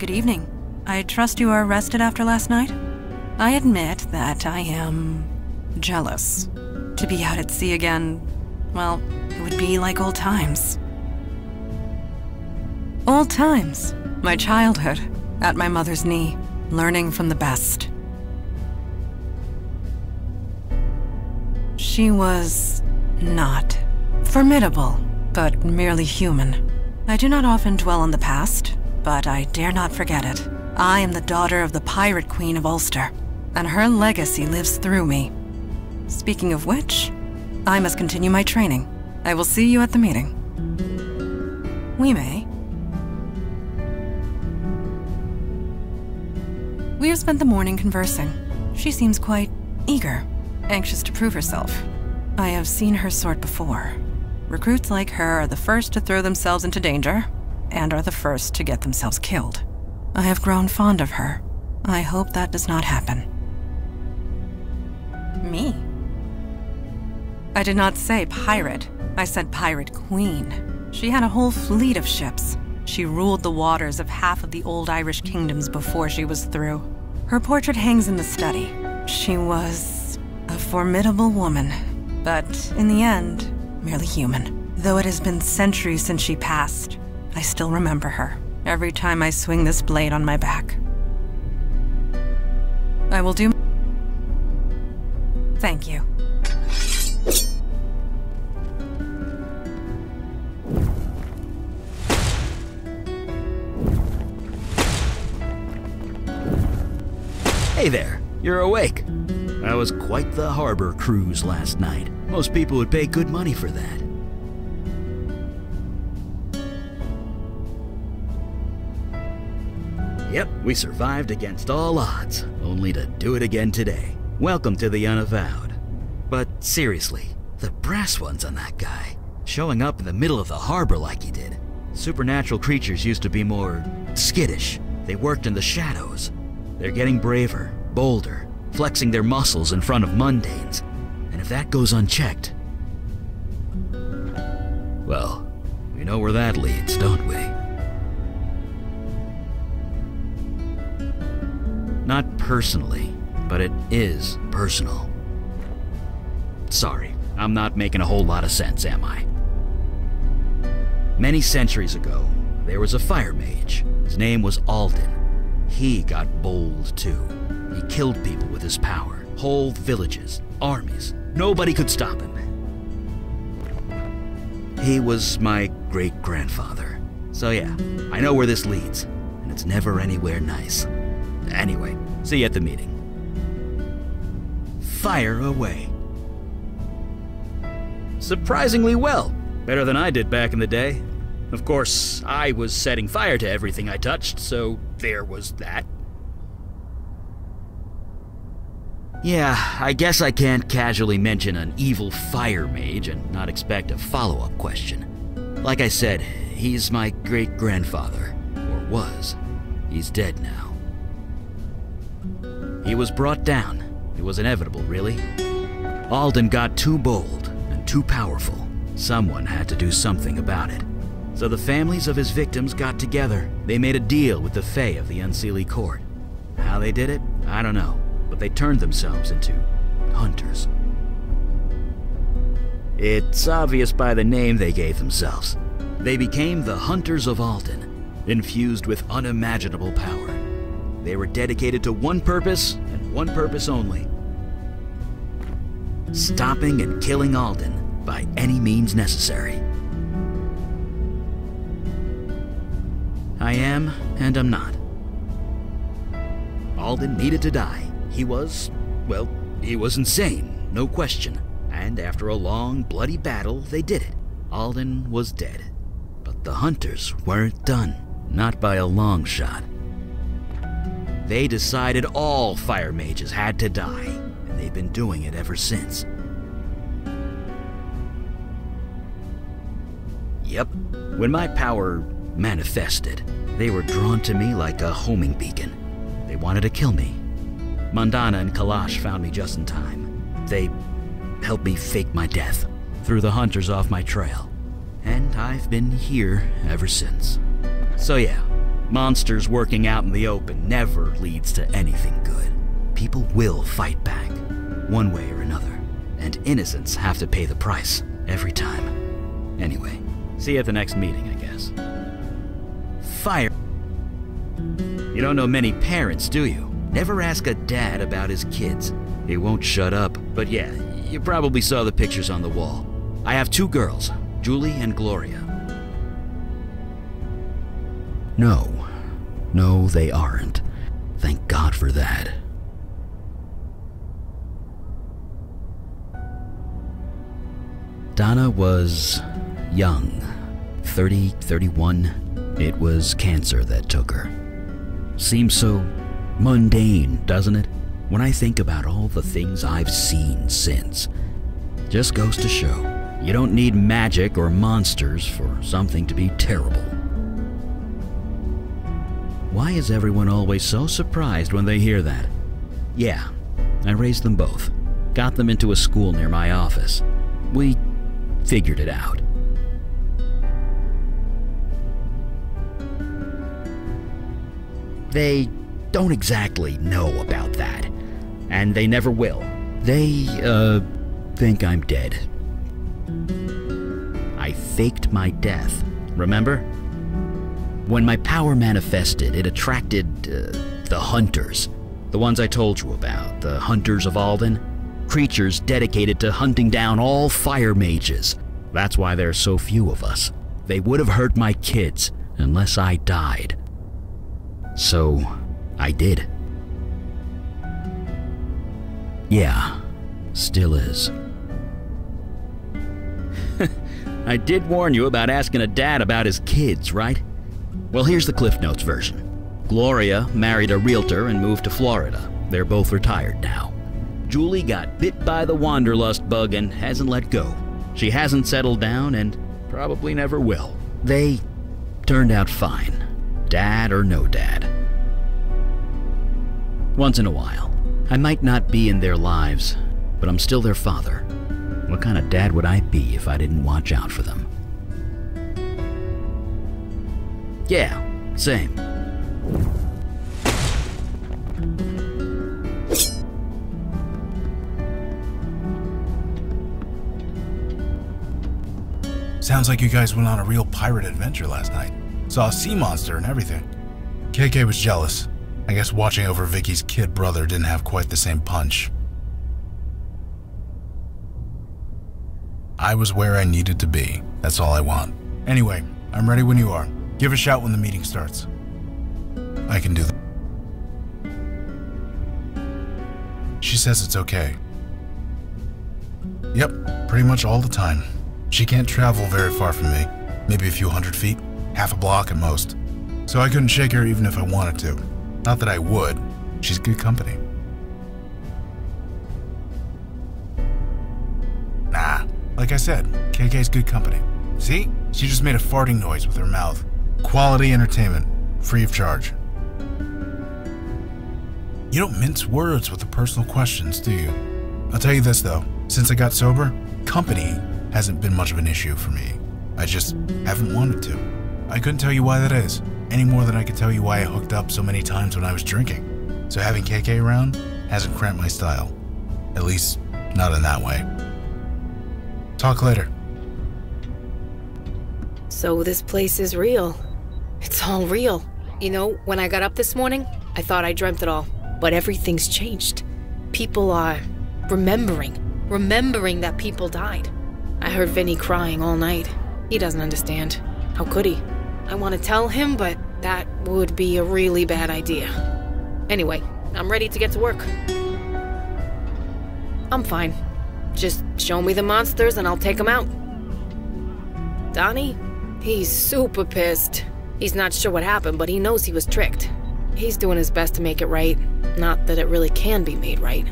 Good evening. I trust you are rested after last night? I admit that I am jealous. To be out at sea again, well, it would be like old times. Old times. My childhood, at my mother's knee, learning from the best. She was not formidable, but merely human. I do not often dwell on the past, but I dare not forget it. I am the daughter of the Pirate Queen of Ulster, and her legacy lives through me. Speaking of which, I must continue my training. I will see you at the meeting. We may. We have spent the morning conversing. She seems quite eager, anxious to prove herself. I have seen her sort before. Recruits like her are the first to throw themselves into danger, and are the first to get themselves killed. I have grown fond of her. I hope that does not happen. Me? I did not say pirate. I said pirate queen. She had a whole fleet of ships. She ruled the waters of half of the old Irish kingdoms before she was through. Her portrait hangs in the study. She was a formidable woman, but in the end, merely human. Though it has been centuries since she passed, I still remember her every time I swing this blade on my back. I will do. Thank you. Hey there, you're awake. That was quite the harbor cruise last night. Most people would pay good money for that. Yep, we survived against all odds, only to do it again today. Welcome to the Unavowed. But seriously, the brass ones on that guy, showing up in the middle of the harbor like he did. Supernatural creatures used to be more skittish. They worked in the shadows. They're getting braver, bolder, flexing their muscles in front of mundanes. And if that goes unchecked, well, we know where that leads, don't we? Not personally, but it is personal. Sorry, I'm not making a whole lot of sense, am I? Many centuries ago, there was a fire mage. His name was Alden. He got bold too. He killed people with his power. Whole villages, armies. Nobody could stop him. He was my great-grandfather. So yeah, I know where this leads, and it's never anywhere nice. Anyway, see you at the meeting. Fire away. Surprisingly well. Better than I did back in the day. Of course, I was setting fire to everything I touched, so there was that. Yeah, I guess I can't casually mention an evil fire mage and not expect a follow-up question. Like I said, he's my great-grandfather, or was. He's dead now. He was brought down. It was inevitable, really. Alden got too bold and too powerful. Someone had to do something about it. So the families of his victims got together. They made a deal with the Fae of the Unseelie Court. How they did it, I don't know, but they turned themselves into hunters. It's obvious by the name they gave themselves. They became the Hunters of Alden, infused with unimaginable power. They were dedicated to one purpose, and one purpose only. Stopping and killing Alden by any means necessary. I am, and I'm not. Alden needed to die. He was, well, he was insane, no question. And after a long, bloody battle, they did it. Alden was dead. But the Hunters weren't done. Not by a long shot. They decided all fire mages had to die, and they've been doing it ever since. Yep, when my power manifested, they were drawn to me like a homing beacon. They wanted to kill me. Mandana and Kalash found me just in time. They helped me fake my death, threw the Hunters off my trail, and I've been here ever since. So yeah, Monsters working out in the open never leads to anything good. People will fight back, one way or another, and innocents have to pay the price every time. Anyway, see you at the next meeting, I guess. Fire. You don't know many parents, do you? Never ask a dad about his kids. He won't shut up. But yeah, you probably saw the pictures on the wall. I have 2 girls, Julie and Gloria. No, they aren't. Thank God for that. Donna was young, 30, 31. It was cancer that took her. Seems so mundane, doesn't it? When I think about all the things I've seen since. Just goes to show, you don't need magic or monsters for something to be terrible. Why is everyone always so surprised when they hear that? Yeah, I raised them both. Got them into a school near my office. We figured it out. They don't exactly know about that, and they never will. They, think I'm dead. I faked my death, remember? When my power manifested, it attracted, the hunters. The ones I told you about, the hunters of Alden. Creatures dedicated to hunting down all fire mages. That's why there's so few of us. They would have hurt my kids unless I died. So, I did. Yeah, still is. I did warn you about asking a dad about his kids, right? Well, here's the Cliff Notes version. Gloria married a realtor and moved to Florida. They're both retired now. Julie got bit by the wanderlust bug and hasn't let go. She hasn't settled down and probably never will. They turned out fine, dad or no dad. Once in a while, I might not be in their lives, but I'm still their father. What kind of dad would I be if I didn't watch out for them? Yeah, same. Sounds like you guys went on a real pirate adventure last night. Saw a sea monster and everything. KK was jealous. I guess watching over Vicky's kid brother didn't have quite the same punch. I was where I needed to be. That's all I want. Anyway, I'm ready when you are. Give a shout when the meeting starts. I can do that. She says it's okay. Yep, pretty much all the time. She can't travel very far from me. Maybe a few 100 feet, half a block at most. So I couldn't shake her even if I wanted to. Not that I would. She's good company. Nah, like I said, KK's good company. See? She just made a farting noise with her mouth. Quality entertainment, free of charge. You don't mince words with the personal questions, do you? I'll tell you this though, since I got sober, company hasn't been much of an issue for me. I just haven't wanted to. I couldn't tell you why that is, any more than I could tell you why I hooked up so many times when I was drinking. So having KK around hasn't cramped my style. At least, not in that way. Talk later. So this place is real. It's all real. You know, when I got up this morning, I thought I dreamt it all. But everything's changed. People are remembering that people died. I heard Vinny crying all night. He doesn't understand. How could he? I want to tell him, but that would be a really bad idea. Anyway, I'm ready to get to work. I'm fine. Just show me the monsters and I'll take them out. Donnie? He's super pissed. He's not sure what happened, but he knows he was tricked. He's doing his best to make it right. Not that it really can be made right.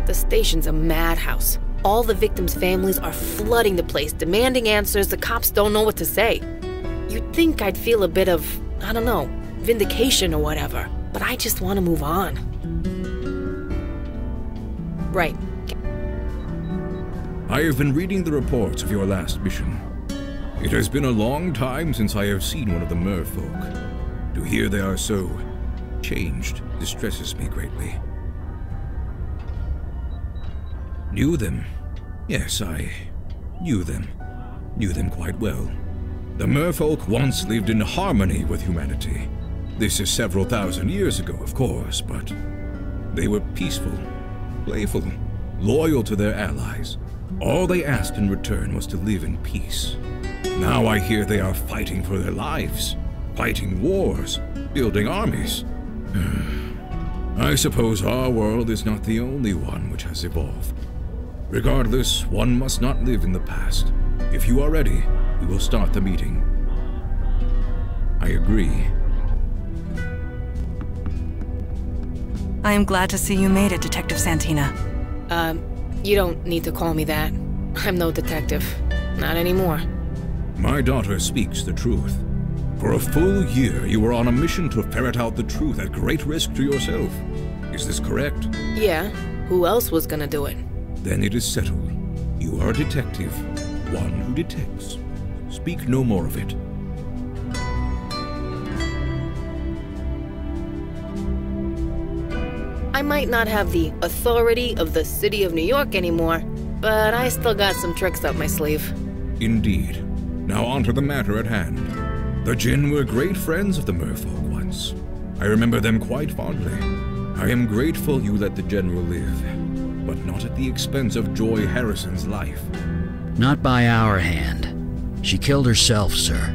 The station's a madhouse. All the victims' families are flooding the place, demanding answers. The cops don't know what to say. You'd think I'd feel a bit of, I don't know, vindication or whatever. But I just want to move on. Right. I have been reading the reports of your last mission. It has been a long time since I have seen one of the merfolk. To hear they are so changed distresses me greatly. Knew them. Yes, I knew them. Knew them quite well. The merfolk once lived in harmony with humanity. This is several thousand years ago, of course, but they were peaceful, playful, loyal to their allies. All they asked in return was to live in peace. Now I hear they are fighting for their lives, fighting wars, building armies. I suppose our world is not the only one which has evolved. Regardless, one must not live in the past. If you are ready, we will start the meeting. I agree. I am glad to see you made it, Detective Santina. You don't need to call me that. I'm no detective. Not anymore. My daughter speaks the truth. For a full year, you were on a mission to ferret out the truth at great risk to yourself. Is this correct? Yeah. Who else was gonna do it? Then it is settled. You are a detective, one who detects. Speak no more of it. I might not have the authority of the city of New York anymore, but I still got some tricks up my sleeve. Indeed. Now on to the matter at hand. The Jinn were great friends of the merfolk once. I remember them quite fondly. I am grateful you let the General live, but not at the expense of Joy Harrison's life. Not by our hand. She killed herself, sir.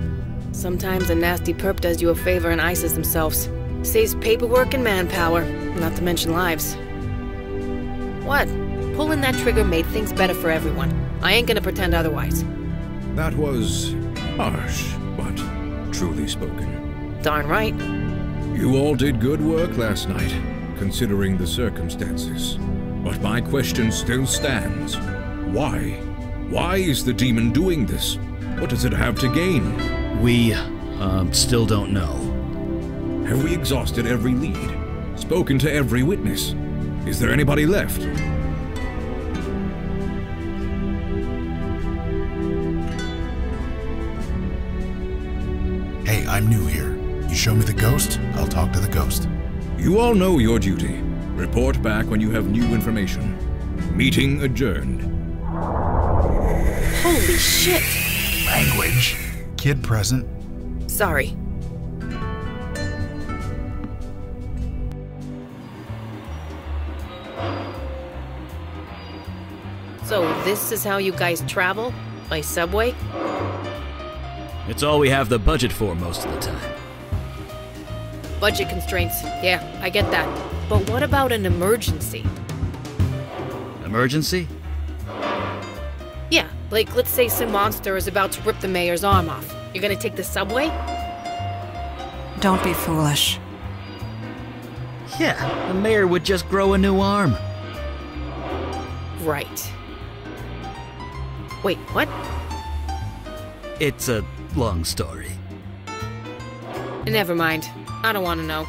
Sometimes a nasty perp does you a favor and ices themselves. Saves paperwork and manpower, not to mention lives. What? Pulling that trigger made things better for everyone. I ain't gonna pretend otherwise. That was harsh, but truly spoken. Darn right. You all did good work last night, considering the circumstances. But my question still stands. Why? Why is the demon doing this? What does it have to gain? We, still don't know. Have we exhausted every lead? Spoken to every witness? Is there anybody left? Hey, I'm new here. You show me the ghost, I'll talk to the ghost. You all know your duty. Report back when you have new information. Meeting adjourned. Holy shit! Language. Kid present. Sorry. So this is how you guys travel? By subway? It's all we have the budget for most of the time. Budget constraints. Yeah, I get that. But what about an emergency? Emergency? Yeah, like let's say some monster is about to rip the mayor's arm off. You're gonna take the subway? Don't be foolish. Yeah, the mayor would just grow a new arm. Right. Wait, what? It's a long story. Never mind. I don't want to know.